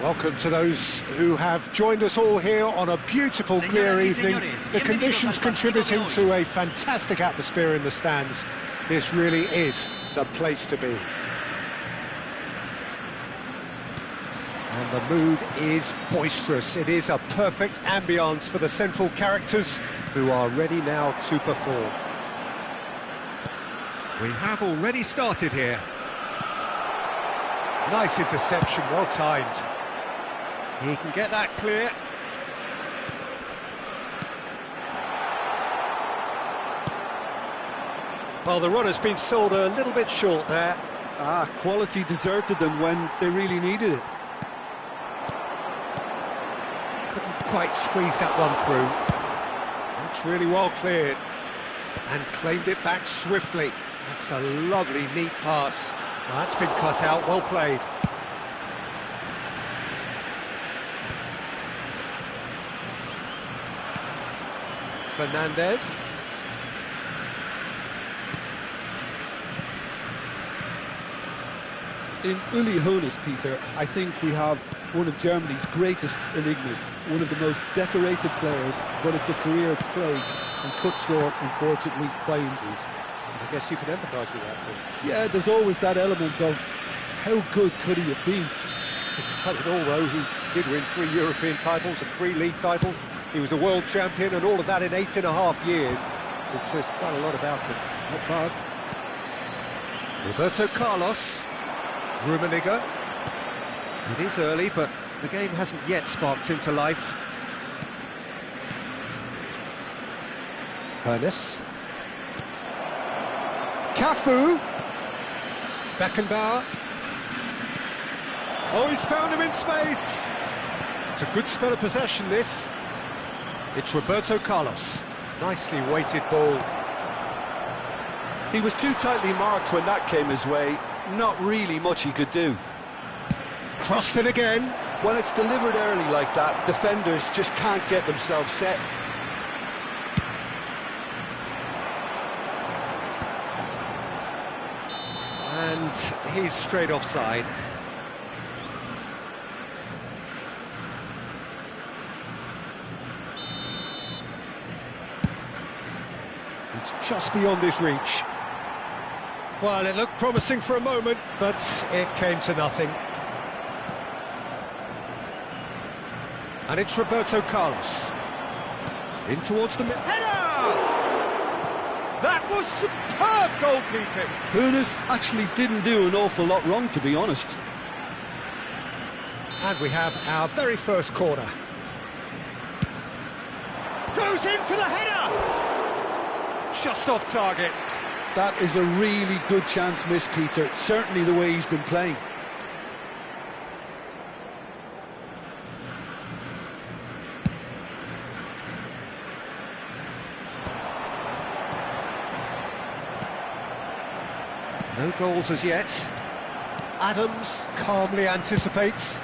Welcome to those who have joined us all here on a beautiful, clear evening. The conditions contributing to a fantastic atmosphere in the stands. This really is the place to be. And the mood is boisterous. It is a perfect ambience for the central characters who are ready now to perform. We have already started here. Nice interception, well timed. He can get that clear. Well, the run has been sold a little bit short there. Quality deserted them when they really needed it. Couldn't quite squeeze that one through. That's really well cleared. And claimed it back swiftly. That's a lovely, neat pass. Well, that's been cut out, well played. Fernandez. In Uli Hoeneß, Peter, I think we have one of Germany's greatest enigmas, one of the most decorated players, but it's a career plagued and cut short, unfortunately, by injuries. I guess you can empathise with that. Yeah, there's always that element of how good could he have been. Despite it all, though, he did win 3 European titles and 3 league titles. He was a world champion and all of that in 8.5 years, which says quite a lot about him. Not bad. Roberto Carlos, Rummenigge. It is early, but the game hasn't yet sparked into life. Hoeneß. Cafu. Beckenbauer. Oh, he's found him in space. It's a good spell of possession, this. It's Roberto Carlos. Nicely weighted ball. He was too tightly marked when that came his way. Not really much he could do. Crossed in again. When it's delivered early like that, defenders just can't get themselves set. And he's straight offside. It's just beyond his reach. Well, it looked promising for a moment, but it came to nothing. And it's Roberto Carlos. In towards the middle. Header! That was superb goalkeeping. Hoeneß actually didn't do an awful lot wrong, to be honest. And we have our very first corner. Goes in for the header! Just off target. That is a really good chance missed, Peter. Certainly the way he's been playing. No goals as yet. Adams calmly anticipates.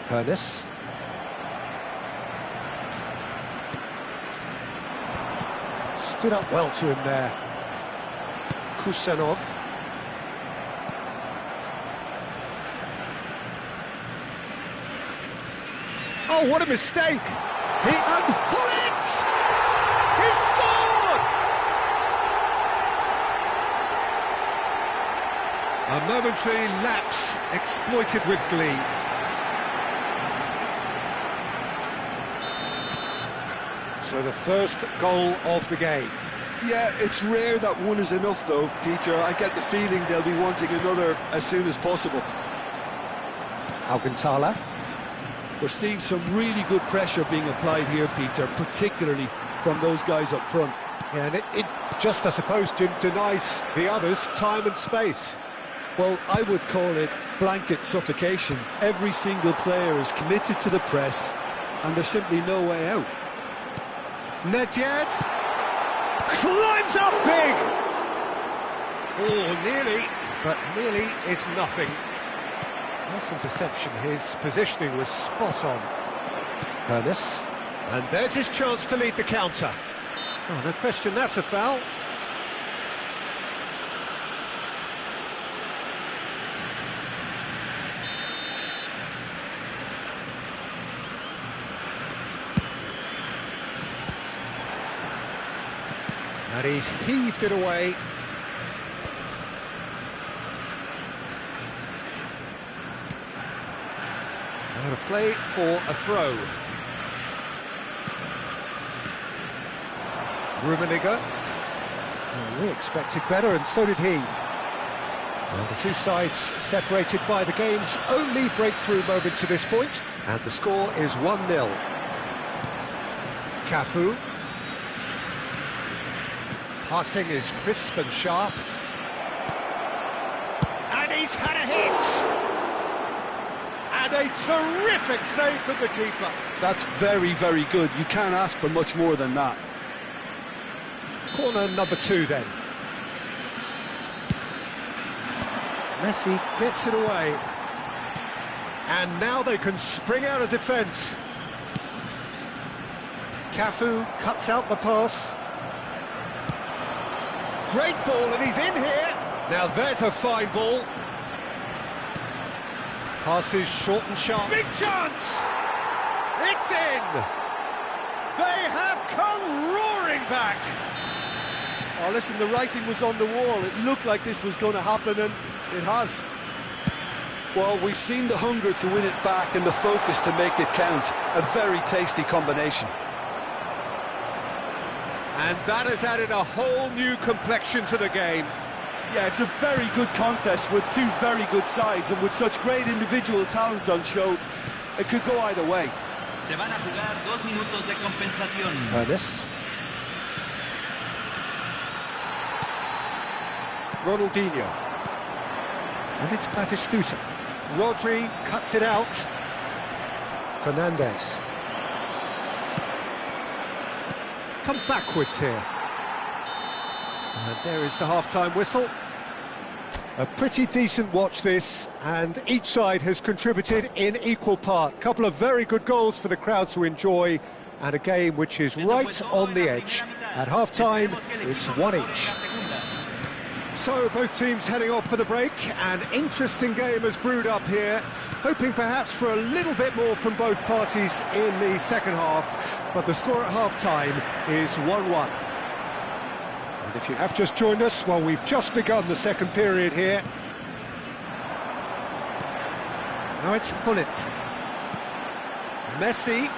Hoeneß. Stood up well to him there. Kusanov. Oh, what a mistake! And Hullet! He scored! A momentary lapse exploited with glee. So the first goal of the game. Yeah, it's rare that one is enough though, Peter. I get the feeling they'll be wanting another as soon as possible. Alcantara. We're seeing some really good pressure being applied here, Peter, particularly from those guys up front. Yeah, and it just, I suppose, denies the others time and space. Well, I would call it blanket suffocation. Every single player is committed to the press, and there's simply no way out. Nedved climbs up big. Oh, nearly, but nearly is nothing. Nice interception. His positioning was spot on. Hoeneß, and there's his chance to lead the counter. Oh, no question, that's a foul. And he's heaved it away. Out of play for a throw. Rummenigge. Well, we expected better, and so did he. And the two sides separated by the game's only breakthrough moment to this point. And the score is 1-0. Cafu. Passing is crisp and sharp. And he's had a hit! And a terrific save from the keeper. That's very, very good. You can't ask for much more than that. Corner number 2 then. Messi gets it away. And now they can spring out of defence. Cafu cuts out the pass. Great ball, and he's in here. Now there's a fine ball. Passes short and sharp. Big chance! It's in! They have come roaring back! Oh, listen, the writing was on the wall. It looked like this was going to happen, and it has. Well, we've seen the hunger to win it back and the focus to make it count. A very tasty combination. And that has added a whole new complexion to the game. Yeah, it's a very good contest with two very good sides, and with such great individual talent on show, it could go either way. Se van a jugar 2 minutos de compensación. Ernest. Ronaldinho. And it's Batistuta. Rodri cuts it out. Fernandes. Come backwards here. And there is the half-time whistle. A pretty decent watch this, and each side has contributed in equal part. Couple of very good goals for the crowd to enjoy, and a game which is right on the edge. At half-time, it's 1 each. So both teams heading off for the break. An interesting game has brewed up here, hoping perhaps for a little bit more from both parties in the second half, but the score at half-time is 1-1. And if you have just joined us, well, we've just begun the second period here. Now it's Hullet. Messi,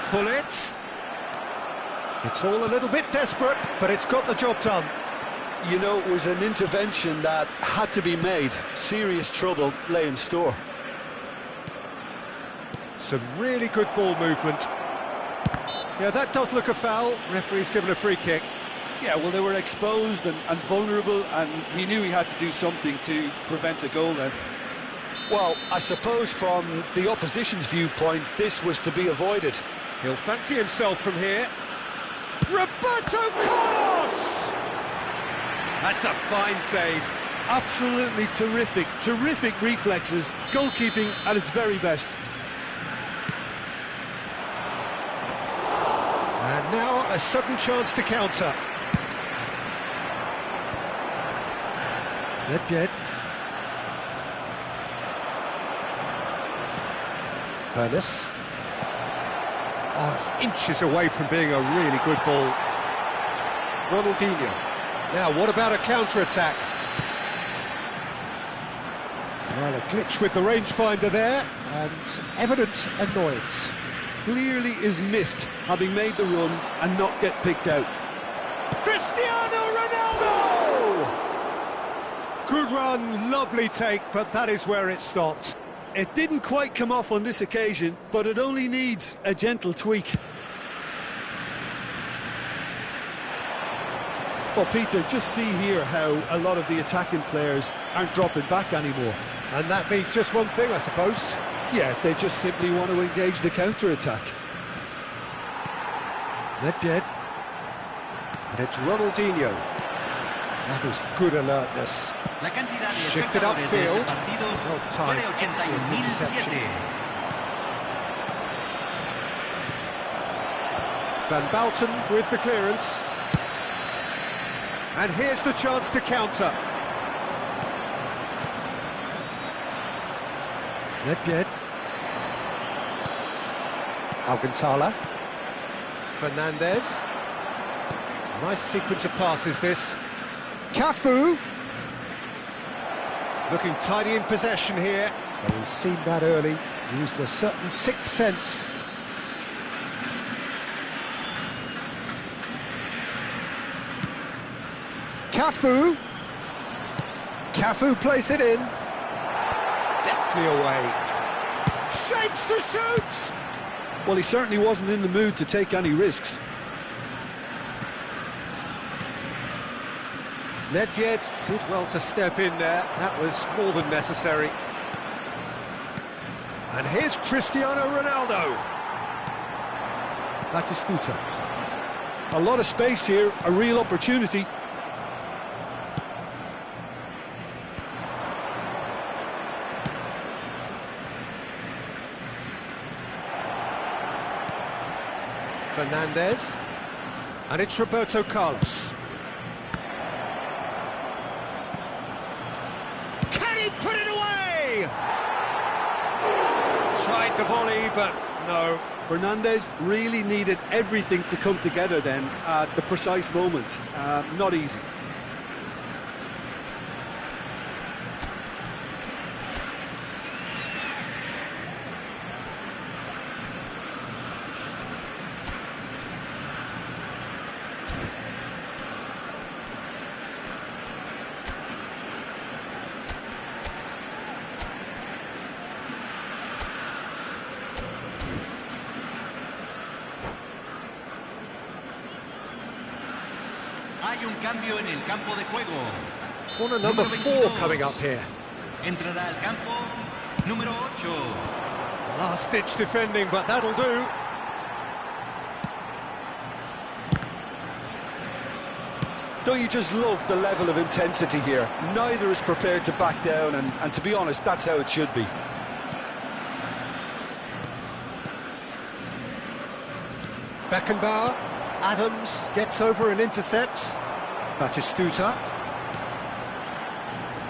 Hullet. It's all a little bit desperate, but it's got the job done. You know, it was an intervention that had to be made. Serious trouble lay in store. Some really good ball movement. Yeah, that does look a foul. Referee's given a free kick. Yeah, well, they were exposed and vulnerable, and he knew he had to do something to prevent a goal then. Well, I suppose from the opposition's viewpoint, this was to be avoided. He'll fancy himself from here. Roberto Carlos! That's a fine save. Absolutely terrific, terrific reflexes, goalkeeping at its very best. And now a sudden chance to counter. Nedved. Ernest. Oh, it's inches away from being a really good ball. Ronaldinho. Now, what about a counter-attack? Well, a glitch with the rangefinder there, and evident annoyance. Clearly is miffed, having made the run and not get picked out. Cristiano Ronaldo! Good run, lovely take, but that is where it stopped. It didn't quite come off on this occasion, but it only needs a gentle tweak. Well, Peter, just see here how a lot of the attacking players aren't dropping back anymore. And that means just one thing, I suppose. Yeah, they just simply want to engage the counter-attack. Nedved. And it's Ronaldinho. That is good alertness. Shifted upfield. Well timed, excellent interception. Van Bouten with the clearance. And here's the chance to counter. Nedved. Alcantara. Fernandes. Nice sequence of passes, this. Cafu! Looking tidy in possession here. Well, we've seen that early. Used a certain sixth sense. Cafu! Cafu plays it in. Deftly away. Shapes to shoot! Well, he certainly wasn't in the mood to take any risks. Nedved did well to step in there. That was more than necessary. And here's Cristiano Ronaldo. Batistuta. A lot of space here, a real opportunity. Fernandez. And it's Roberto Carlos. Can he put it away? Tried the volley, but no. Fernandez really needed everything to come together then at the precise moment. Not easy. Hay un cambio en el campo de juego. Corner number 4 coming up here. Entrará al campo número 8. Last-ditch defending, but that'll do. Don't you just love the level of intensity here? Neither is prepared to back down, and to be honest, that's how it should be. Beckenbauer. Adams gets over and intercepts. Batistuta.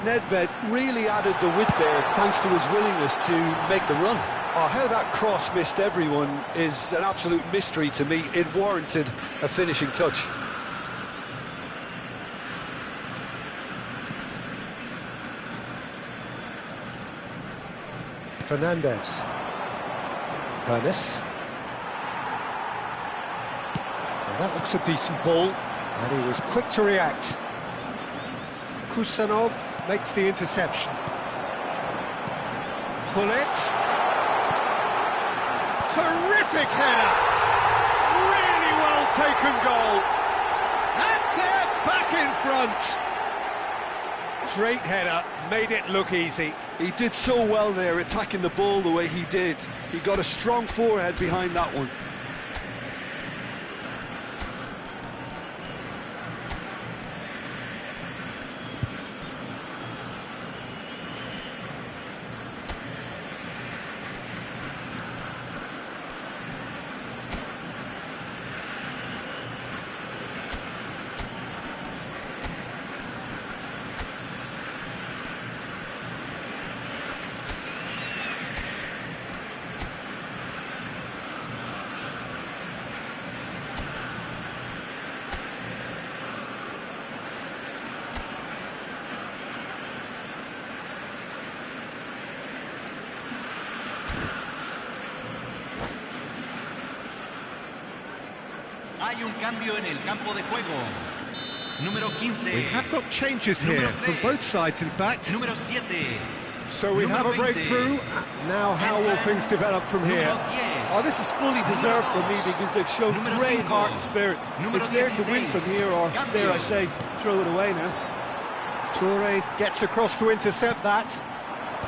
Nedved really added the width there thanks to his willingness to make the run. Oh, how that cross missed everyone is an absolute mystery to me. It warranted a finishing touch. Fernandez. Hernes. Well, that looks a decent ball, and he was quick to react. Kusanov makes the interception. Hullet. Terrific header! Really well taken goal. And they're back in front. Great header, made it look easy. He did so well there, attacking the ball the way he did. He got a strong forehead behind that one. Hay un cambio en el campo de juego. Número 15. We have got changes here from both sides, in fact. Número 7. So we have a breakthrough. Now how will things develop from here? Oh, this is fully deserved for me because they've shown great heart and spirit. It's there to win from here, or dare I say, throw it away now. Toure gets across to intercept that.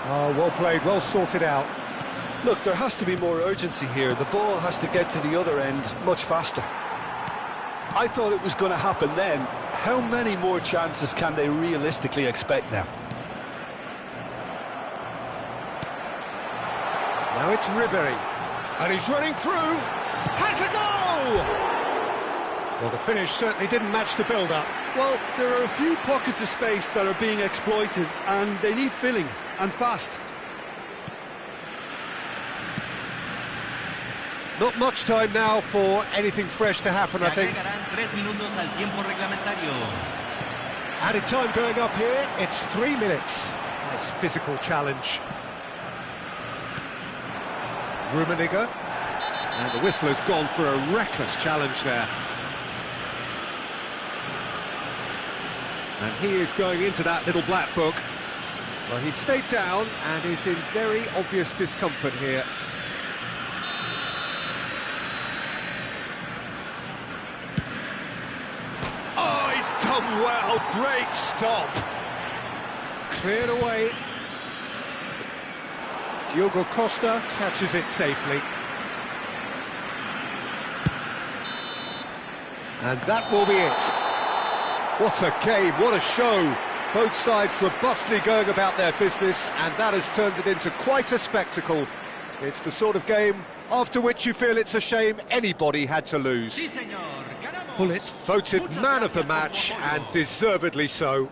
Oh, well played, well sorted out. Look, there has to be more urgency here. The ball has to get to the other end much faster. I thought it was going to happen then. How many more chances can they realistically expect now? Now it's Ribéry, and he's running through, has a goal! Well, the finish certainly didn't match the build-up. Well, there are a few pockets of space that are being exploited, and they need filling, and fast. Not much time now for anything fresh to happen, I think. Agregarán 3 minutos al tiempo reglamentario. Added time going up here, it's 3 minutes. Nice physical challenge. Rummenigge. And the whistler's gone for a reckless challenge there. And he is going into that little black book. Well, he stayed down and is in very obvious discomfort here. Oh, he's done well. Great stop. Cleared away. Diogo Costa catches it safely. And that will be it. What a game, what a show. Both sides robustly going about their business, and that has turned it into quite a spectacle. It's the sort of game after which you feel it's a shame anybody had to lose. Sí, señor. Ganamos. Pullet voted man of the match, and deservedly so.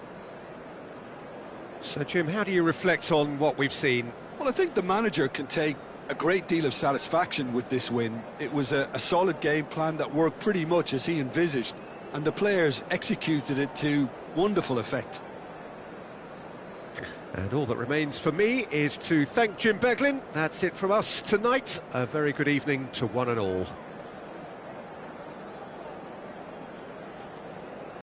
So, Jim, how do you reflect on what we've seen? Well, I think the manager can take a great deal of satisfaction with this win. It was a solid game plan that worked pretty much as he envisaged, and the players executed it to wonderful effect. And all that remains for me is to thank Jim Beglin. That's it from us tonight. A very good evening to one and all.